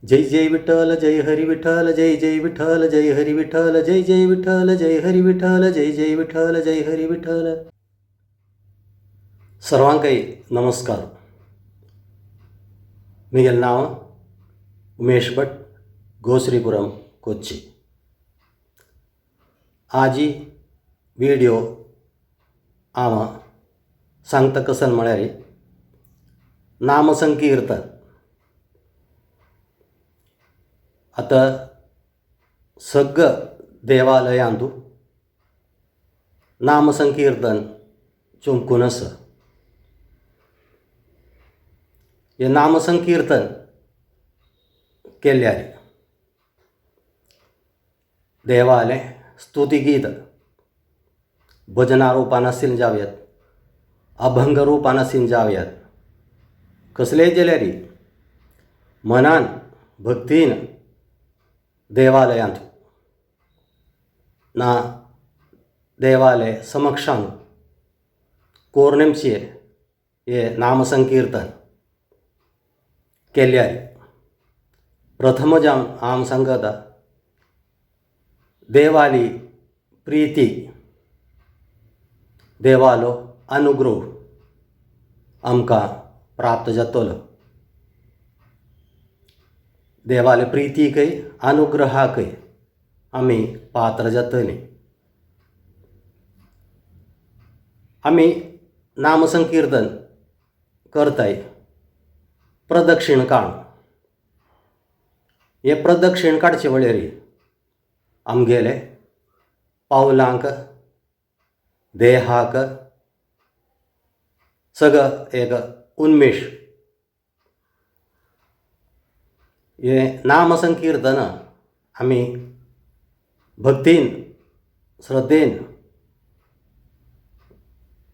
जय जय विठ्ठल जय हरी विठ्ठल जय जय विठ्ठल जय हरी विठ्ठल जय जय विठ्ठल जय हरी विठ्ठल जय जय विठ्ठल जय हरी विठ्ठल. सर्वांकाई नमस्कार. मिगेल नाव उमेश भट, गोश्रीपुरम, कोच्चि. आजी विडियो आमा सांगता कसन म्हळ्यार नामसंकीर्तन. आता सगळं देवालयांतू नामसंकीर्तन चुमकून आसा. हे नामसंकीर्तन केल्यार देवाले स्तुतिगीत भजना रुपान आसील जावयात, अभंग रुपान आसील जावयात, कसलेय जाल्यार मनान भक्तीन देवालयांत ना देवालय समक्षान कोर्णेमचे हे नामसंकीर्तन केल्यार प्रथम जावन आम सांगता देवाली प्रीती, देवालो अनुग्रह आमकां प्राप्त जातलो. देवाले प्रितीकय अनुग्रहाकय आमी पात्र जातलीं. आमी नामसंकीर्तन करताय प्रदक्षिण काडून. हे प्रदक्षिण काडचे वेळार आमगेले पावलांक, देहाक सगळं एक उन्मेष. हे नामसंकीर्तन आमी भक्तीन श्रद्धेन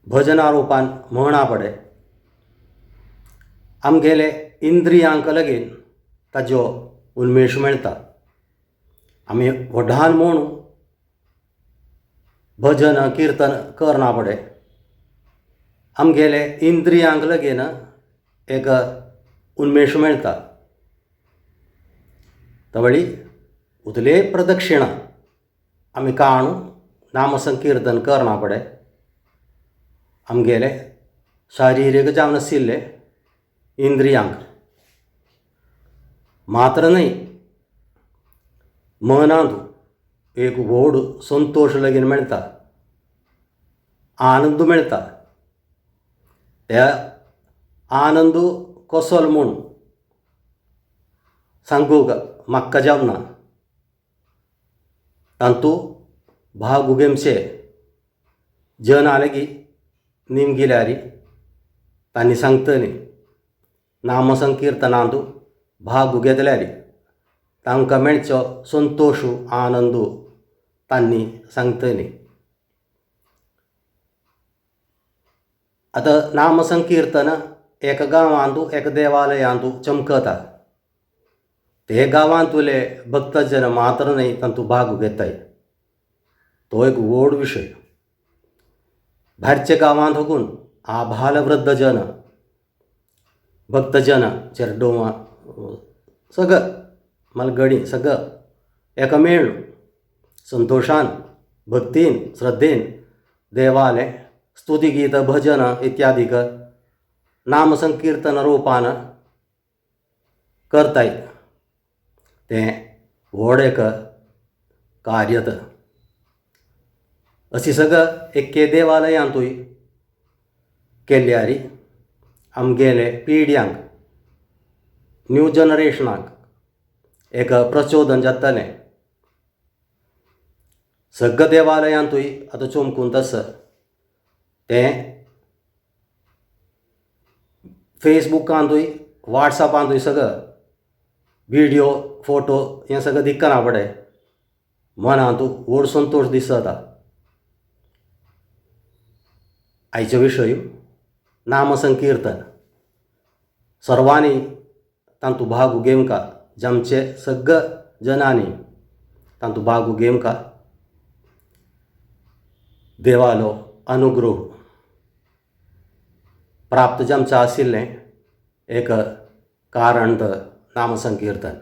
भजना रुपान म्हणा पडे. आमगेले इंद्रियांक लगीन ताजो उन्मेष मेळटा. आमी व्हडान म्हणू भजन कीर्तन करना पडे. आमगेले इंद्रियांक लगीन एक उन्मेष मेळटा. तवळी उतले प्रदक्षिणा आमी काणू नामसंकीर्तन करना पडे. आमगेले शारिरीक जावन आशिल्ले इंद्रियांक मात्र न्हय, मनांत एक व्हड संतोष लगीन मेळटा, आनंद मेळटा. त्या आनंद कसोल म्हूण सांगूंक म्हाका जावना. तांतू भाग घेवचे जना लेगीत निमगिल्यार तांणी सांगतलीं. नामसंकीर्तनांत भाग घेतल्यार तांकां मेळचो संतोश आनंद तांणी सांगतलीं. आतां नामसंकीर्तन एका गांवांत एक देवालयांत चमकता. ते गांवांतले भक्तजन मात्र न्हय तांतू भाग घेताय. तो एक व्हड विशय. भायरच्या गांवांत होकून आबाल वृद्ध जन, भक्तजन, चेडोवां सगळं मलगडी सगळं एका मेळून संतोषान भक्तीन श्रद्धेन देवाले स्तुतिगीत भजन इत्यादीक नामसंकीर्तन रुपान करताय. तें व्हड एक कार्यत. अशी सगळं एके देवालयांतूय केल्यार आमगेले पिढ्यांक, न्यू जनरेशनाक एक प्रचोदन जातलें. सगळ्या देवालयांतूय आतां चमकून आसा. तें फेसबुकांतूय वॉट्सॅपांतूय सगळं विडियो फोटो हें सगळं दिसना पडे. मनांत व्हड संतोष दिसता. आयचो विशय नामसंकीर्तन. सर्वांनी तांतू भाग घेवंक, जमचे सगळ्या जनांनी तांतू भाग घेवंक देवालो अनुग्रह प्राप्त जावचें आशिल्लें एक कारण नामसंकीर्तन.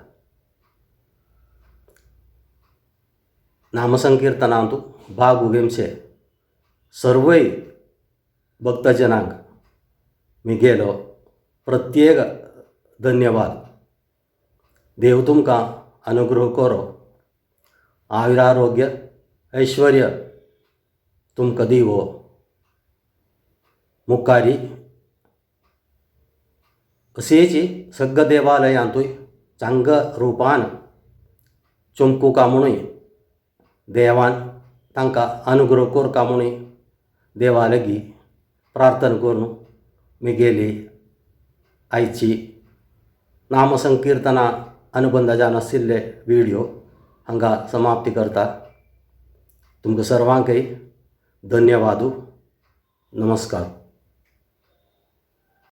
नामसंकीर्तनांतू भाग उगेमचे सर्वय भक्तजनांक मी गेलो प्रत्येक धन्यवाद. देव तुमकां अनुग्रह करो, आयुरारोग्य ऐश्वर्य तुमकां दिवो. मुखारी अशीची सगळ्या देवालयांतूय चांग रुपान चमकूंका म्हणून देवान तांकां अनुग्रह करता म्हणून देवा लागीं प्रार्थना करून मी गेली आयची नामसंकीर्तना अनुबंधाच्यान आशिल्ले व्हिडिओ हांगा समाप्ती करता. तुमकां सर्वांकय धन्यवाद. नमस्कार.